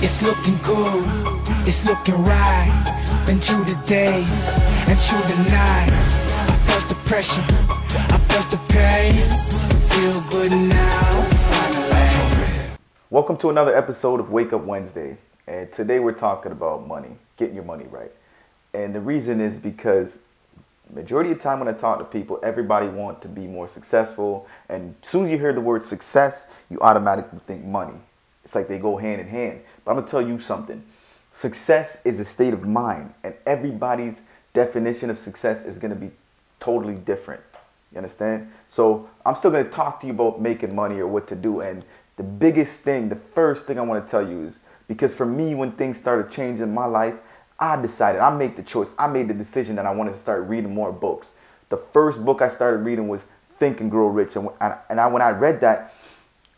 It's looking good, it's looking right. Been through the days and through the nights. I felt the pressure, I felt the pain. Feel good now, finally. Welcome to another episode of Wake Up Wednesday. And today we're talking about money, getting your money right. And the reason is because majority of the time when I talk to people, everybody wants to be more successful. And as soon as you hear the word success, you automatically think money. It's like they go hand in hand. But I'm going to tell you something. Success is a state of mind. And everybody's definition of success is going to be totally different. You understand? So I'm still going to talk to you about making money or what to do. And the biggest thing, the first thing I want to tell you is, because for me, when things started changing in my life, I decided, I made the choice, I made the decision that I wanted to start reading more books. The first book I started reading was Think and Grow Rich. And when I read that,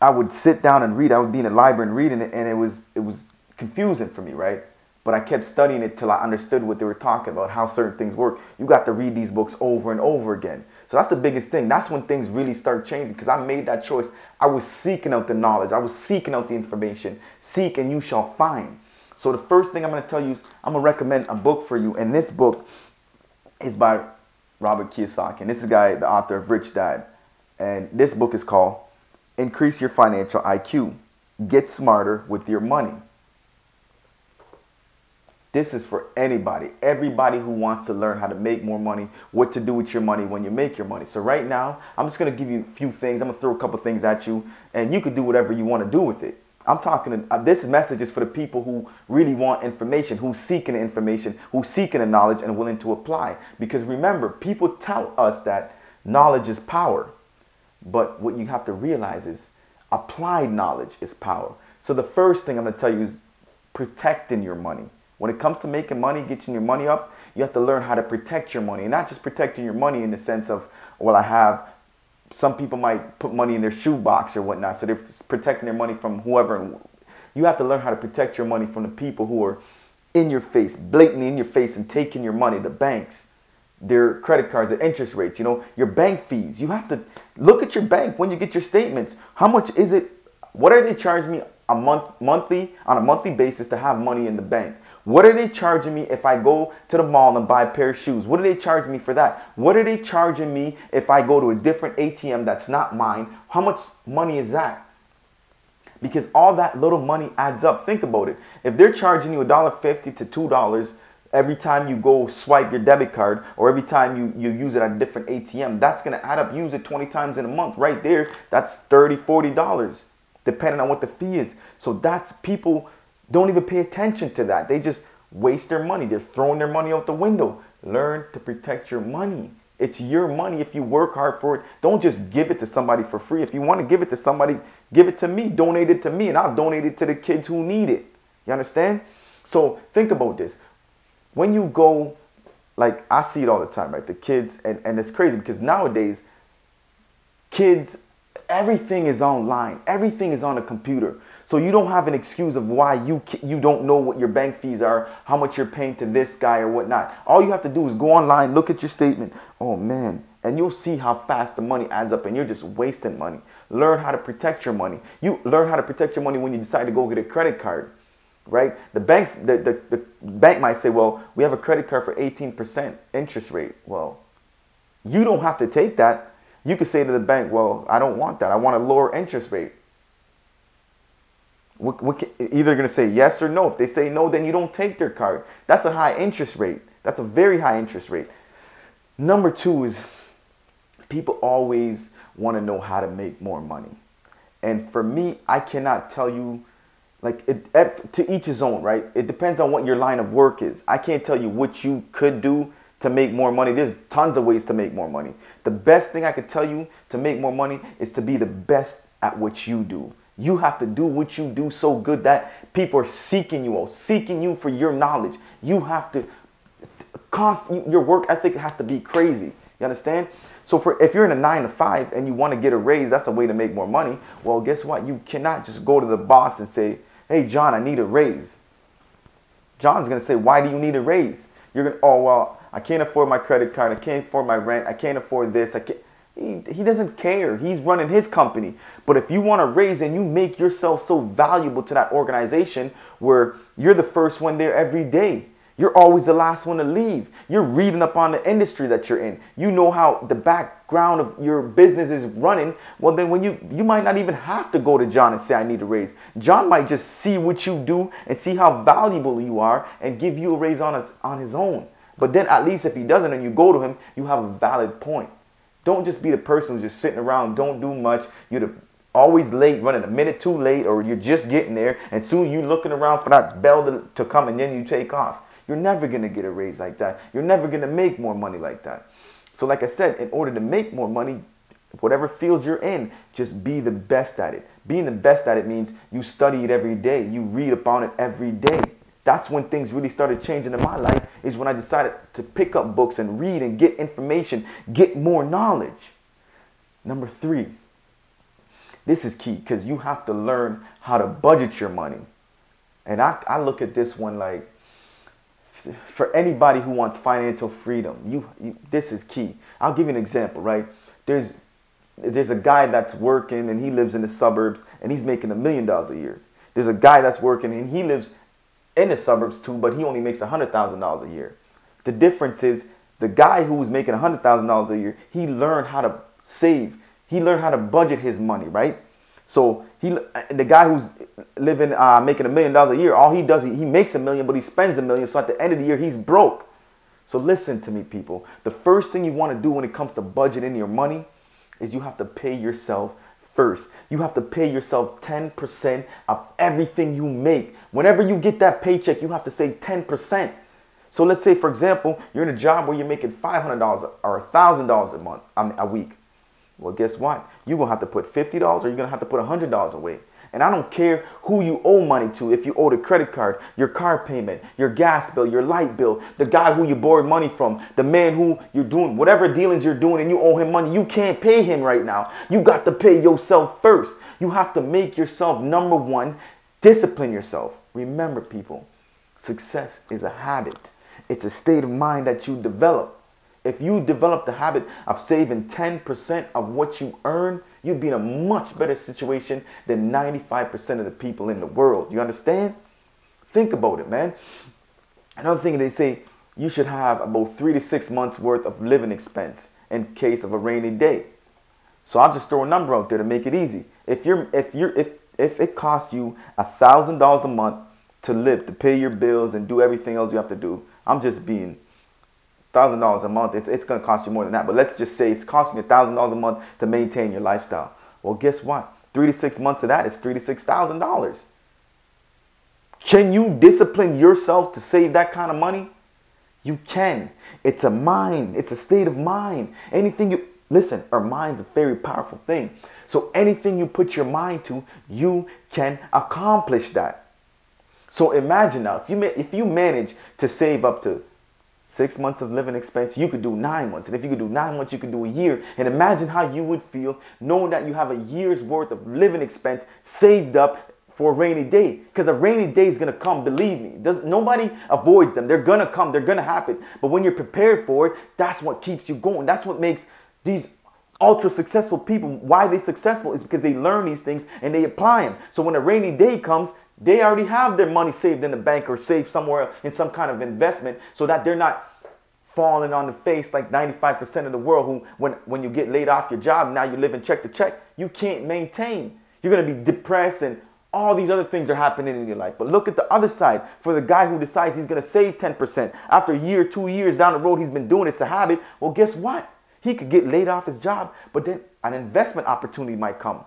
I would sit down and read. I would be in the library and reading it, and it was confusing for me, right? But I kept studying it till I understood what they were talking about, how certain things work. You got to read these books over and over again. So that's the biggest thing. That's when things really start changing, because I made that choice. I was seeking out the knowledge. I was seeking out the information. Seek and you shall find. So the first thing I'm going to tell you is I'm going to recommend a book for you. And this book is by Robert Kiyosaki. And this is the guy, the author of Rich Dad. And this book is called Increase Your Financial IQ. Get smarter with your money. This is for anybody, everybody who wants to learn how to make more money, what to do with your money when you make your money. So right now, I'm just going to give you a few things. I'm going to throw a couple things at you, and you can do whatever you want to do with it. I'm talking, this message is for the people who really want information, who's seeking the information, who's seeking the knowledge and willing to apply. Because remember, people tell us that knowledge is power. But what you have to realize is applied knowledge is power. So the first thing I'm going to tell you is protecting your money. When it comes to making money, getting your money up, you have to learn how to protect your money. And not just protecting your money in the sense of, well, some people might put money in their shoebox or whatnot. So they're protecting their money from whoever. You have to learn how to protect your money from the people who are in your face, blatantly in your face and taking your money, the banks, their credit cards, their interest rates, your bank fees. You have to look at your bank when you get your statements. How much is it? What are they charging me on a monthly basis to have money in the bank? What are they charging me if I go to the mall and buy a pair of shoes? What are they charging me for that? What are they charging me if I go to a different ATM that's not mine? How much money is that? Because all that little money adds up. Think about it. If they're charging you $1.50 to $2 every time you go swipe your debit card, or every time you use it at a different ATM, that's going to add up. Use it 20 times in a month. Right there, that's $30, $40, depending on what the fee is. So that's, people don't even pay attention to that. They just waste their money. They're throwing their money out the window. Learn to protect your money. It's your money if you work hard for it. Don't just give it to somebody for free. If you want to give it to somebody, give it to me. Donate it to me, and I'll donate it to the kids who need it. You understand? So think about this. When you go, like I see it all the time, right? The kids, and it's crazy because nowadays, kids, everything is online. Everything is on a computer. So you don't have an excuse of why you don't know what your bank fees are, how much you're paying to this guy or whatnot. All you have to do is go online, look at your statement. Oh man, and you'll see how fast the money adds up, and you're just wasting money. Learn how to protect your money. You learn how to protect your money when you decide to go get a credit card, right? The bank might say, well, we have a credit card for 18% interest rate. Well, you don't have to take that. You could say to the bank, well, I don't want that. I want a lower interest rate. Either going to say yes or no. If they say no, then you don't take their card. That's a high interest rate. That's a very high interest rate. Number two is people always want to know how to make more money. And for me, I cannot tell you, like, to each his own, right? It depends on what your line of work is. I can't tell you what you could do to make more money. There's tons of ways to make more money. The best thing I could tell you to make more money is to be the best at what you do. You have to do what you do so good that people are seeking you out, seeking you for your knowledge. You have to, your work ethic has to be crazy. You understand? So if you're in a 9-to-5 and you want to get a raise, that's a way to make more money. Well, guess what? You cannot just go to the boss and say, hey, John, I need a raise. John's going to say, why do you need a raise? You're going to, oh, well, I can't afford my credit card. I can't afford my rent. I can't afford this. He doesn't care. He's running his company. But if you want to raise and you make yourself so valuable to that organization where you're the first one there every day, you're always the last one to leave. You're reading up on the industry that you're in. You know how the background of your business is running. Well, then when you might not even have to go to John and say, I need a raise. John might just see what you do and see how valuable you are and give you a raise on his own. But then at least if he doesn't and you go to him, you have a valid point. Don't just be the person who's just sitting around, don't do much. You're always late, running a minute too late, or you're just getting there, and soon you're looking around for that bell to come, and then you take off. You're never going to get a raise like that. You're never going to make more money like that. So like I said, in order to make more money, whatever field you're in, just be the best at it. Being the best at it means you study it every day. You read upon it every day. That's when things really started changing in my life, is when I decided to pick up books and read and get information, get more knowledge. Number 3, this is key because you have to learn how to budget your money. And I look at this one like, for anybody who wants financial freedom, this is key. I'll give you an example, right? There's a guy that's working and he lives in the suburbs and he's making $1 million a year. There's a guy that's working and he lives in the suburbs too, but he only makes $100,000 a year. The difference is the guy who was making $100,000 a year, he learned how to save. He learned how to budget his money, right? So the guy who's living, making $1 million a year, all he does, he makes $1 million, but he spends $1 million. So at the end of the year, he's broke. So listen to me, people. The first thing you want to do when it comes to budgeting your money is you have to pay yourself first. You have to pay yourself 10% of everything you make. Whenever you get that paycheck, you have to say 10%. So let's say, for example, you're in a job where you're making $500 or $1,000 a week. Well, guess what? You're going to have to put $50 or you're going to have to put $100 away. And I don't care who you owe money to. If you owe the credit card, your car payment, your gas bill, your light bill, the guy who you borrowed money from, the man who you're doing, whatever dealings you're doing and you owe him money, you can't pay him right now. You got to pay yourself first. You have to make yourself number one. Discipline yourself. Remember, people, success is a habit. It's a state of mind that you develop. If you develop the habit of saving 10% of what you earn, you'd be in a much better situation than 95% of the people in the world. You understand? Think about it, man. Another thing, they say you should have about 3 to 6 months worth of living expense in case of a rainy day. So I'll just throw a number out there to make it easy. If it costs you $1,000 a month to live, to pay your bills and do everything else you have to do, I'm just being $1,000 a month, it's going to cost you more than that. But let's just say it's costing you $1,000 a month to maintain your lifestyle. Well, guess what? 3 to 6 months of that is $3,000 to $6,000. Can you discipline yourself to save that kind of money? You can. It's a mind. It's a state of mind. Listen, our mind's a very powerful thing. So anything you put your mind to, you can accomplish that. So imagine now, if you manage to save up to 6 months of living expense, you could do 9 months. And if you could do 9 months, you could do a year. And imagine how you would feel knowing that you have a year's worth of living expense saved up for a rainy day. Because a rainy day is going to come, believe me. Nobody avoids them. They're going to come. They're going to happen. But when you're prepared for it, that's what keeps you going. That's what makes these ultra successful people, why they're successful, is because they learn these things and they apply them. So when a rainy day comes, they already have their money saved in the bank or saved somewhere in some kind of investment, so that they're not falling on the face like 95% of the world who, when you get laid off your job, now you're living check to check, you can't maintain. You're going to be depressed and all these other things are happening in your life. But look at the other side. For the guy who decides he's going to save 10%, after a year, 2 years down the road, he's been doing it. It's a habit. Well, guess what? He could get laid off his job, but then an investment opportunity might come.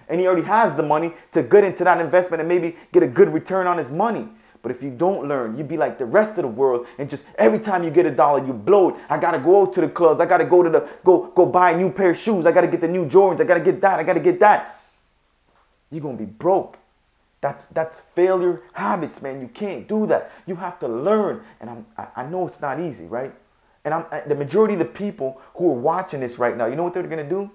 And he already has the money to get into that investment and maybe get a good return on his money. But if you don't learn, you'd be like the rest of the world, and just every time you get $1, you blow it. I gotta go out to the clubs. I gotta go to go buy a new pair of shoes. I gotta get the new Jordans. I gotta get that. I gotta get that. You're gonna be broke. That's failure habits, man. You can't do that. You have to learn. And I know it's not easy, right? And the majority of the people who are watching this right now, you know what they're gonna do?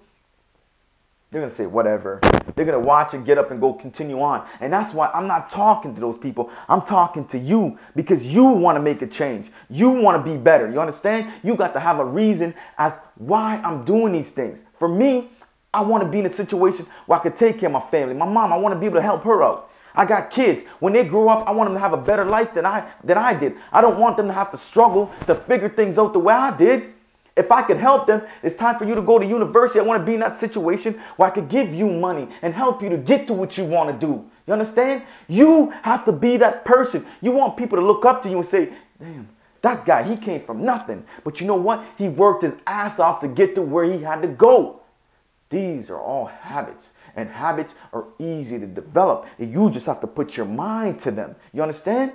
They're going to say whatever. They're going to watch and get up and go continue on. And that's why I'm not talking to those people. I'm talking to you, because you want to make a change. You want to be better. You understand? You got to have a reason as why I'm doing these things. For me, I want to be in a situation where I could take care of my family. My mom, I want to be able to help her out. I got kids. When they grow up, I want them to have a better life than I did. I don't want them to have to struggle to figure things out the way I did. If I could help them, it's time for you to go to university. I want to be in that situation where I could give you money and help you to get to what you want to do. You understand? You have to be that person. You want people to look up to you and say, damn, that guy, he came from nothing. But you know what? He worked his ass off to get to where he had to go. These are all habits. And habits are easy to develop. And you just have to put your mind to them. You understand?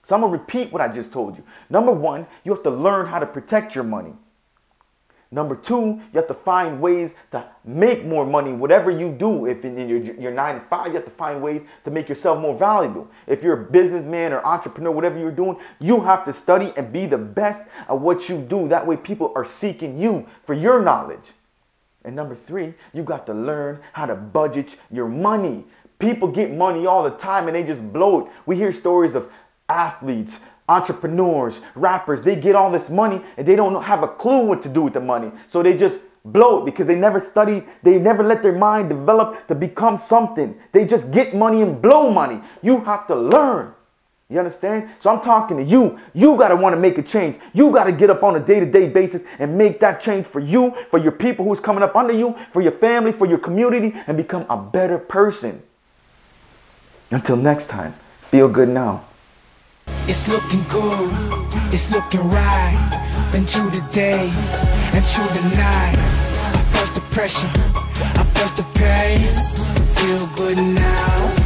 So I'm going to repeat what I just told you. Number one, you have to learn how to protect your money. Number two, you have to find ways to make more money. Whatever you do, if in your 9 to 5, you have to find ways to make yourself more valuable. If you're a businessman or entrepreneur, whatever you're doing, you have to study and be the best at what you do. That way people are seeking you for your knowledge. And number three, you got to learn how to budget your money. People get money all the time and they just blow it. We hear stories of athletes, entrepreneurs, rappers. They get all this money and they don't have a clue what to do with the money. So they just blow it because they never study. They never let their mind develop to become something. They just get money and blow money. You have to learn. You understand? So I'm talking to you. You got to want to make a change. You got to get up on a day-to-day basis and make that change for you, for your people who's coming up under you, for your family, for your community, and become a better person. Until next time, feel good now. It's looking good, it's looking right. Been through the days and through the nights. I felt the pressure, I felt the pain. Feel good now.